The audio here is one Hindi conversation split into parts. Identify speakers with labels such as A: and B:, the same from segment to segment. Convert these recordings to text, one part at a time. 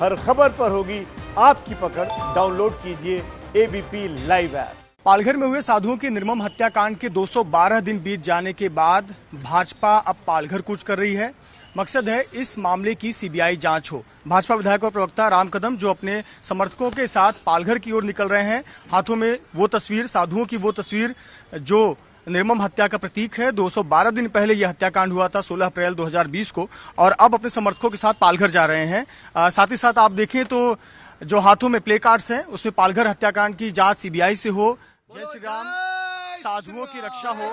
A: हर खबर पर होगी आपकी पकड़। डाउनलोड कीजिए एबीपी लाइव ऐप।
B: पालघर में हुए साधुओं की निर्मम हत्याकांड के 212 दिन बीत जाने के बाद भाजपा अब पालघर कूच कर रही है। मकसद है इस मामले की सीबीआई जांच हो। भाजपा विधायक और प्रवक्ता राम कदम जो अपने समर्थकों के साथ पालघर की ओर निकल रहे हैं, हाथों में वो तस्वीर, साधुओं की वो तस्वीर जो निर्मम हत्या का प्रतीक है। 212 दिन पहले यह हत्याकांड हुआ था 16 अप्रैल 2020 को, और अब अपने समर्थकों के साथ पालघर जा रहे हैं। साथ ही साथ आप देखें तो जो हाथों में प्ले कार्ड्स हैं उसमें पालघर हत्याकांड की जांच सीबीआई से हो, जय श्री राम, साधुओं की रक्षा हो,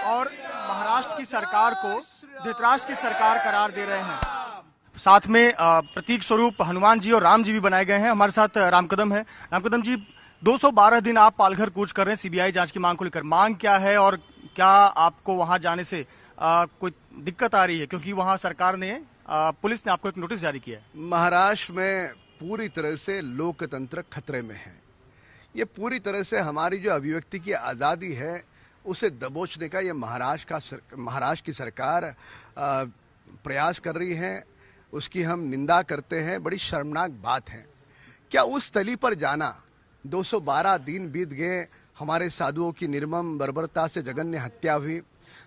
B: और महाराष्ट्र की सरकार को धृतराष्ट्र की सरकार करार दे रहे हैं। साथ में प्रतीक स्वरूप हनुमान जी और राम जी भी बनाए गए हैं। हमारे साथ राम कदम है। राम कदम जी, 212 दिन आप पालघर कूच कर रहे हैं सीबीआई जांच की मांग को लेकर। मांग क्या है और क्या आपको वहां जाने से कोई दिक्कत आ रही है, क्योंकि वहां सरकार ने पुलिस ने आपको एक नोटिस जारी किया है।
C: महाराष्ट्र में पूरी तरह से लोकतंत्र खतरे में है। ये पूरी तरह से हमारी जो अभिव्यक्ति की आज़ादी है उसे दबोचने का ये महाराष्ट्र की सरकार प्रयास कर रही है। उसकी हम निंदा करते हैं। बड़ी शर्मनाक बात है। क्या उस तली पर जाना, 212 दिन बीत गए, हमारे साधुओं की निर्मम बर्बरता से जघन्य हत्या हुई,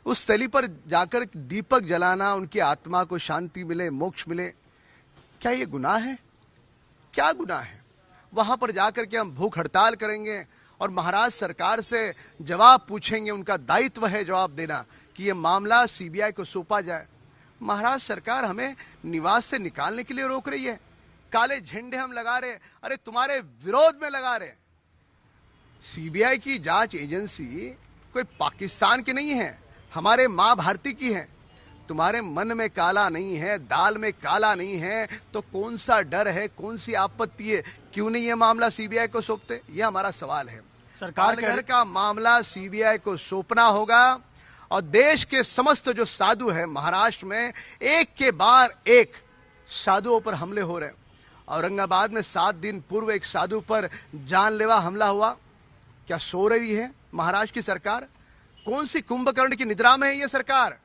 C: उस तली पर जाकर दीपक जलाना, उनकी आत्मा को शांति मिले, मोक्ष मिले, क्या ये गुनाह है? क्या गुनाह है? वहां पर जाकर के हम भूख हड़ताल करेंगे और महाराष्ट्र सरकार से जवाब पूछेंगे। उनका दायित्व है जवाब देना कि ये मामला सीबीआई को सौंपा जाए। महाराष्ट्र सरकार हमें निवास से निकालने के लिए रोक रही है। काले झंडे हम लगा रहे, अरे तुम्हारे विरोध में लगा रहे। सीबीआई की जांच एजेंसी कोई पाकिस्तान की नहीं है, हमारे मां भारती की है। तुम्हारे मन में काला नहीं है, दाल में काला नहीं है, तो कौन सा डर है, कौन सी आपत्ति है? क्यों नहीं ये मामला सीबीआई को सौंपते? ये हमारा सवाल है। सरकार का मामला सीबीआई को सौंपना होगा और देश के समस्त जो साधु है महाराष्ट्र में, एक के बाद एक साधुओं पर हमले हो रहे हैं। औरंगाबाद में 7 दिन पूर्व एक साधु पर जानलेवा हमला हुआ। क्या सो रही है महाराष्ट्र की सरकार? कौन सी कुंभकर्ण की निद्रा में है ये सरकार?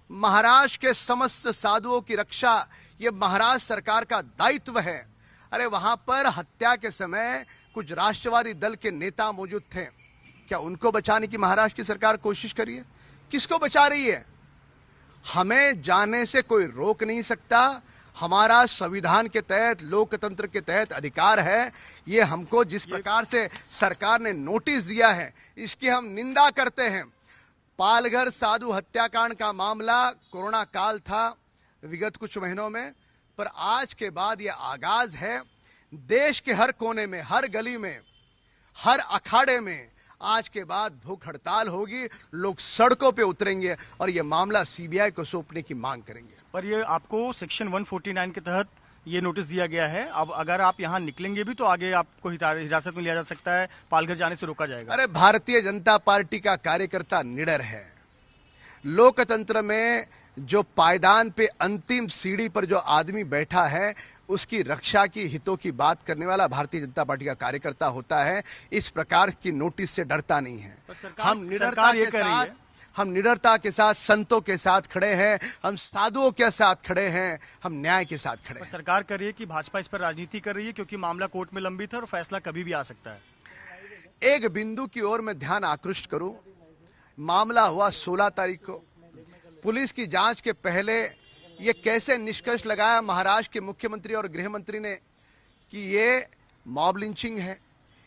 C: महाराष्ट्र के समस्त साधुओं की रक्षा ये महाराष्ट्र सरकार का दायित्व है। अरे वहां पर हत्या के समय कुछ राष्ट्रवादी दल के नेता मौजूद थे। क्या उनको बचाने की महाराष्ट्र की सरकार कोशिश करी है? किसको बचा रही है? हमें जाने से कोई रोक नहीं सकता। हमारा संविधान के तहत, लोकतंत्र के तहत अधिकार है। ये हमको जिस प्रकार से सरकार ने नोटिस दिया है इसकी हम निंदा करते हैं। पालघर साधु हत्याकांड का मामला कोरोना काल था विगत कुछ महीनों में, पर आज के बाद यह आगाज है। देश के हर कोने में, हर गली में, हर अखाड़े में आज के बाद भूख हड़ताल होगी, लोग सड़कों पे उतरेंगे और यह मामला सीबीआई को सौंपने की मांग करेंगे।
B: पर ये आपको सेक्शन 149 के तहत ये नोटिस दिया गया है। अब अगर आप यहाँ निकलेंगे भी तो आगे आपको हिरासत में लिया जा सकता है, पालघर जाने से रोका जाएगा।
C: अरे भारतीय जनता पार्टी का कार्यकर्ता निडर है। लोकतंत्र में जो पायदान पे अंतिम सीढ़ी पर जो आदमी बैठा है उसकी रक्षा की, हितों की बात करने वाला भारतीय जनता पार्टी का कार्यकर्ता होता है। इस प्रकार की नोटिस से डरता नहीं है। हम निडरता के साथ संतों के साथ खड़े हैं, हम साधुओं के साथ खड़े हैं, हम न्याय के साथ खड़े हैं।
B: सरकार कर रही है कि भाजपा इस पर राजनीति कर रही है, क्योंकि मामला कोर्ट में लंबित है और फैसला कभी भी आ सकता है।
C: एक बिंदु की ओर मैं ध्यान आकृष्ट करूं। मामला हुआ 16 तारीख को। पुलिस की जांच के पहले ये कैसे निष्कर्ष लगाया महाराष्ट्र के मुख्यमंत्री और गृह मंत्री ने कि ये मॉब लिंचिंग है।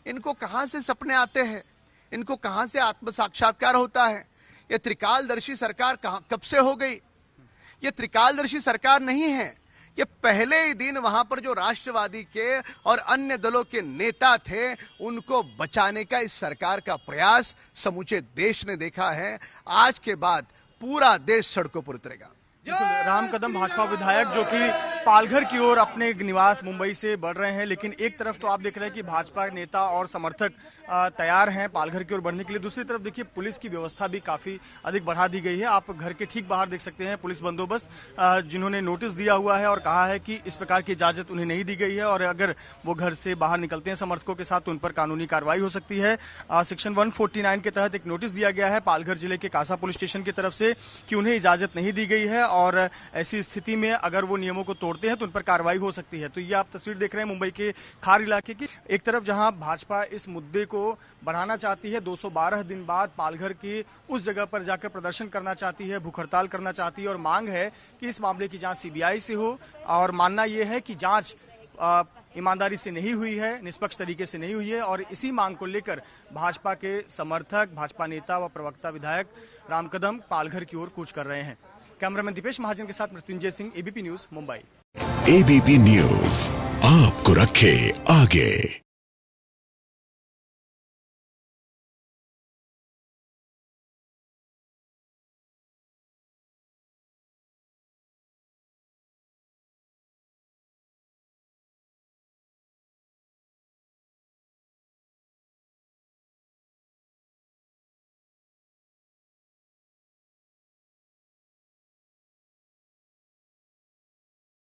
C: इनको कहां से सपने आते हैं? इनको कहां से आत्म साक्षात्कार होता है? ये त्रिकालदर्शी सरकार कब से हो गई? ये त्रिकालदर्शी सरकार नहीं है। ये पहले ही दिन वहां पर जो राष्ट्रवादी के और अन्य दलों के नेता थे उनको बचाने का इस सरकार का प्रयास समूचे देश ने देखा है। आज के बाद पूरा देश सड़कों पर उतरेगा।
B: राम कदम भाजपा विधायक जो कि पालघर की ओर अपने निवास मुंबई से बढ़ रहे हैं, लेकिन एक तरफ तो आप देख रहे हैं कि भाजपा नेता और समर्थक तैयार हैं पालघर की ओर बढ़ने के लिए। दूसरी तरफ देखिए पुलिस की व्यवस्था भी काफी अधिक बढ़ा दी गई है। आप घर के ठीक बाहर देख सकते हैं पुलिस बंदोबस्त, जिन्होंने नोटिस दिया हुआ है और कहा है कि इस प्रकार की इजाजत उन्हें नहीं दी गई है और अगर वो घर से बाहर निकलते हैं समर्थकों के साथ तो उन पर कानूनी कार्रवाई हो सकती है। सेक्शन 149 के तहत एक नोटिस दिया गया है पालघर जिले के कासा पुलिस स्टेशन की तरफ से कि उन्हें इजाजत नहीं दी गई है और ऐसी स्थिति में अगर वो नियमों को तोड़ते हैं तो उन पर कार्रवाई हो सकती है। तो ये आप तस्वीर देख रहे हैं मुंबई के खार इलाके की। एक तरफ जहां भाजपा इस मुद्दे को बढ़ाना चाहती है, 212 दिन बाद पालघर की उस जगह पर जाकर प्रदर्शन करना चाहती है, भूख हड़ताल करना चाहती है और मांग है कि इस मामले की जांच सीबीआई से हो। और मानना यह है कि जांच ईमानदारी से नहीं हुई है, निष्पक्ष तरीके से नहीं हुई है और इसी मांग को लेकर भाजपा के समर्थक, भाजपा नेता व प्रवक्ता विधायक राम कदम पालघर की ओर कूच कर रहे हैं। कैमरामैन दीपेश महाजन के साथ Mrityunjay Singh, ABP news, Mumbai.
D: ABP news आपको रखे आगे।